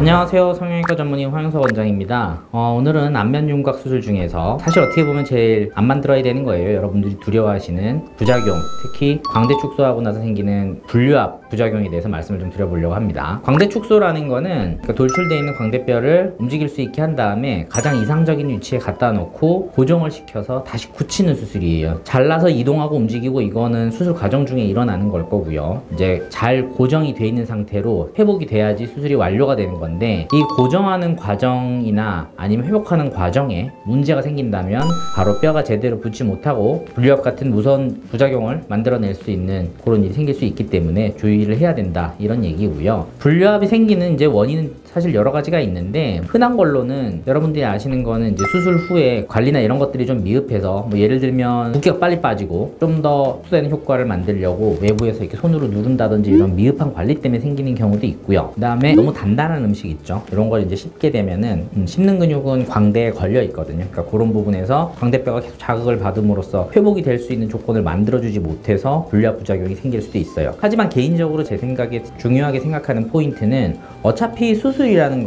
안녕하세요. 성형외과 전문의 황영석 원장입니다. 오늘은 안면윤곽 수술 중에서 사실 어떻게 보면 제일 안 만들어야 되는 거예요. 여러분들이 두려워하시는 부작용, 특히 광대 축소하고 나서 생기는 분류압 부작용에 대해서 말씀을 좀 드려보려고 합니다. 광대 축소라는 거는 돌출되어 있는 광대뼈를 움직일 수 있게 한 다음에 가장 이상적인 위치에 갖다 놓고 고정을 시켜서 다시 굳히는 수술이에요. 잘라서 이동하고 움직이고 이거는 수술 과정 중에 일어나는 걸 거고요. 이제 잘 고정이 되어 있는 상태로 회복이 돼야지 수술이 완료가 되는 건데, 이 고정하는 과정이나 아니면 회복하는 과정에 문제가 생긴다면 바로 뼈가 제대로 붙지 못하고 분류압 같은 무서운 부작용을 만들어낼 수 있는 그런 일이 생길 수 있기 때문에 주의를 해야 된다, 이런 얘기고요. 분류압이 생기는 이제 원인은 사실 여러 가지가 있는데, 흔한 걸로는 여러분들이 아시는 거는 이제 수술 후에 관리나 이런 것들이 좀 미흡해서 뭐 예를 들면 붓기가 빨리 빠지고 좀 더 흡수되는 효과를 만들려고 외부에서 이렇게 손으로 누른다든지 이런 미흡한 관리 때문에 생기는 경우도 있고요. 그 다음에 너무 단단한 음식 있죠. 이런 걸 이제 씹게 되면은 씹는 근육은 광대에 걸려 있거든요. 그러니까 그런 부분에서 광대뼈가 계속 자극을 받음으로써 회복이 될 수 있는 조건을 만들어주지 못해서 분류압 부작용이 생길 수도 있어요. 하지만 개인적으로 제 생각에 중요하게 생각하는 포인트는, 어차피 수술이라는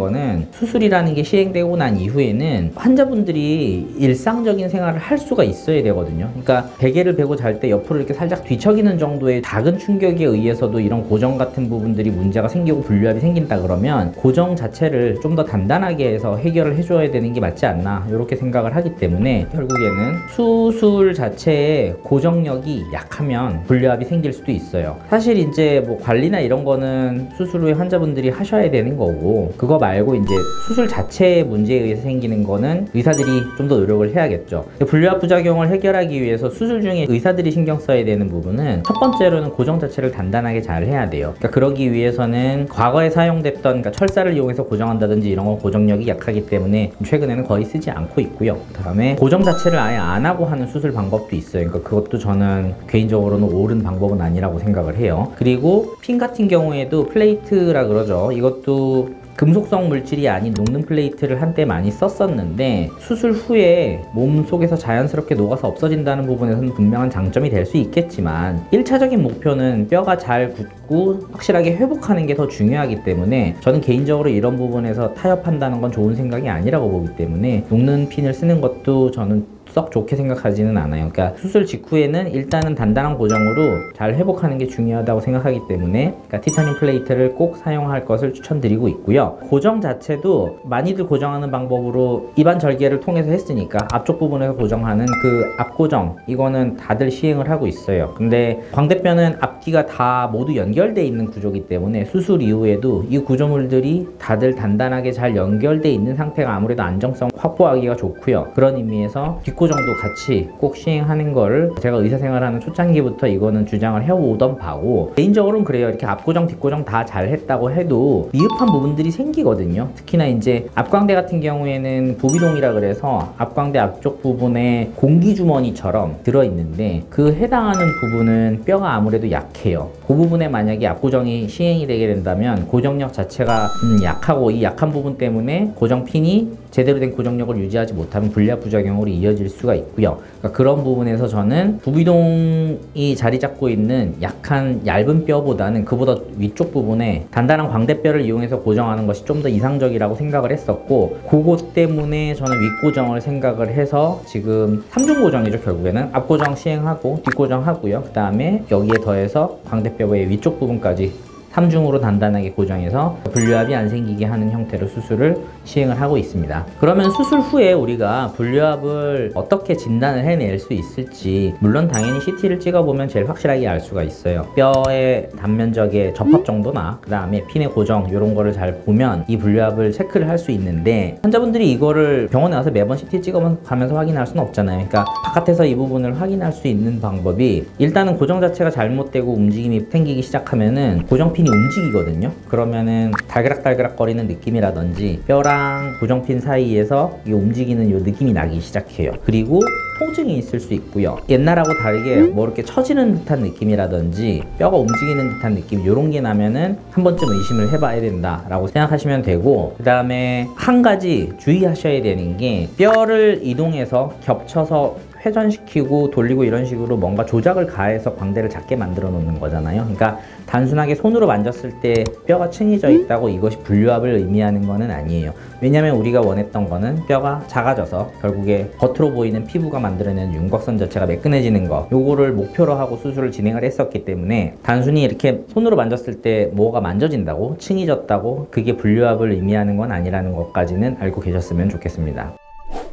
게 시행되고 난 이후에는 환자분들이 일상적인 생활을 할 수가 있어야 되거든요. 그러니까 베개를 베고 잘 때 옆으로 이렇게 살짝 뒤척이는 정도의 작은 충격에 의해서도 이런 고정 같은 부분들이 문제가 생기고 분류압이 생긴다 그러면 고정 자체를 좀 더 단단하게 해서 해결을 해줘야 되는 게 맞지 않나, 이렇게 생각을 하기 때문에 결국에는 수술 자체의 고정력이 약하면 분류압이 생길 수도 있어요. 사실 이제 뭐 관리나 이런 거는 수술 후에 환자분들이 하셔야 되는 거고, 그거 말고 이제 수술 자체의 문제에 의해서 생기는 거는 의사들이 좀 더 노력을 해야겠죠. 분류압 부작용을 해결하기 위해서 수술 중에 의사들이 신경 써야 되는 부분은, 첫 번째로는 고정 자체를 단단하게 잘 해야 돼요. 그러니까 그러기 위해서는 과거에 사용됐던, 그러니까 철사를 이용해서 고정한다든지 이런 건 고정력이 약하기 때문에 최근에는 거의 쓰지 않고 있고요. 그 다음에 고정 자체를 아예 안 하고 하는 수술 방법도 있어요. 그러니까 그것도 저는 개인적으로는 옳은 방법은 아니라고 생각을 해요. 그리고 핀 같은 경우에도 플레이트라 그러죠. 이것도 금속성 물질이 아닌 녹는 플레이트를 한때 많이 썼었는데, 수술 후에 몸 속에서 자연스럽게 녹아서 없어진다는 부분에서는 분명한 장점이 될 수 있겠지만, 1차적인 목표는 뼈가 잘 굳고 확실하게 회복하는 게 더 중요하기 때문에 저는 개인적으로 이런 부분에서 타협한다는 건 좋은 생각이 아니라고 보기 때문에 녹는 핀을 쓰는 것도 저는 썩 좋게 생각하지는 않아요. 그러니까 수술 직후에는 일단은 단단한 고정으로 잘 회복하는 게 중요하다고 생각하기 때문에 티타늄 플레이트를 꼭 사용할 것을 추천드리고 있고요. 고정 자체도 많이들 고정하는 방법으로 입안 절개를 통해서 했으니까 앞쪽 부분에서 고정하는 그 앞고정, 이거는 다들 시행을 하고 있어요. 근데 광대뼈는 앞뒤가 다 모두 연결되어 있는 구조이기 때문에 수술 이후에도 이 구조물들이 다들 단단하게 잘 연결되어 있는 상태가 아무래도 안정성 확보하기가 좋고요. 그런 의미에서 뒷고정도 같이 꼭 시행하는 거를 제가 의사생활하는 초창기부터 이거는 주장을 해오던 바고, 개인적으로는 그래요. 이렇게 앞고정 뒷고정 다 잘했다고 해도 미흡한 부분들이 생기거든요. 특히나 이제 앞광대 같은 경우에는 부비동이라 그래서 앞광대 앞쪽 부분에 공기주머니처럼 들어있는데, 그 해당하는 부분은 뼈가 아무래도 약해요. 그 부분에 만약에 앞고정이 시행이 되게 된다면 고정력 자체가 약하고, 이 약한 부분 때문에 고정핀이 제대로 된 고정력을 유지하지 못하면 분류압 부작용으로 이어질 수가 있고요. 그러니까 그런 부분에서 저는 부비동이 자리 잡고 있는 약한 얇은 뼈보다는 그보다 위쪽 부분에 단단한 광대뼈를 이용해서 고정하는 것이 좀 더 이상적이라고 생각을 했었고, 그것 때문에 저는 윗고정을 생각을 해서 지금 3중 고정이죠. 결국에는 앞고정 시행하고 뒷고정 하고요. 그 다음에 여기에 더해서 광대뼈의 위쪽 부분까지 3중으로 단단하게 고정해서 분류압이 안 생기게 하는 형태로 수술을 시행을 하고 있습니다. 그러면 수술 후에 우리가 분류압을 어떻게 진단을 해낼 수 있을지, 물론 당연히 CT를 찍어보면 제일 확실하게 알 수가 있어요. 뼈의 단면적의 접합 정도나 그 다음에 핀의 고정, 이런 거를 잘 보면 이 분류압을 체크를 할 수 있는데, 환자분들이 이거를 병원에 와서 매번 CT 찍어가면서 확인할 수는 없잖아요. 그러니까 바깥에서 이 부분을 확인할 수 있는 방법이, 일단은 고정 자체가 잘못되고 움직임이 생기기 시작하면은 고정핀 핀이 움직이거든요. 그러면은 달그락달그락 거리는 느낌이라든지 뼈랑 고정핀 사이에서 이게 움직이는 이 느낌이 나기 시작해요. 그리고 통증이 있을 수 있고요. 옛날하고 다르게 뭐 이렇게 처지는 듯한 느낌이라든지 뼈가 움직이는 듯한 느낌, 이런 게 나면은 한 번쯤 의심을 해봐야 된다라고 생각하시면 되고, 그 다음에 한 가지 주의하셔야 되는 게, 뼈를 이동해서 겹쳐서 회전시키고 돌리고 이런 식으로 뭔가 조작을 가해서 광대를 작게 만들어 놓는 거잖아요. 그러니까 단순하게 손으로 만졌을 때 뼈가 층이져 있다고 이것이 분류압을 의미하는 거는 아니에요. 왜냐면 우리가 원했던 거는 뼈가 작아져서 결국에 겉으로 보이는 피부가 만들어내는 윤곽선 자체가 매끈해지는 거, 요거를 목표로 하고 수술을 진행을 했었기 때문에 단순히 이렇게 손으로 만졌을 때 뭐가 만져진다고 층이졌다고 그게 분류압을 의미하는 건 아니라는 것까지는 알고 계셨으면 좋겠습니다.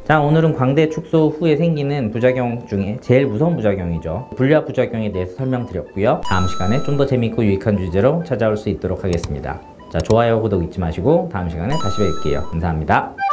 자, 오늘은 광대 축소 후에 생기는 부작용 중에 제일 무서운 부작용이죠. 분류압 부작용에 대해서 설명드렸고요. 다음 시간에 좀 더 재밌고 유익한 주제로 찾아올 수 있도록 하겠습니다. 자, 좋아요, 구독 잊지 마시고 다음 시간에 다시 뵐게요. 감사합니다.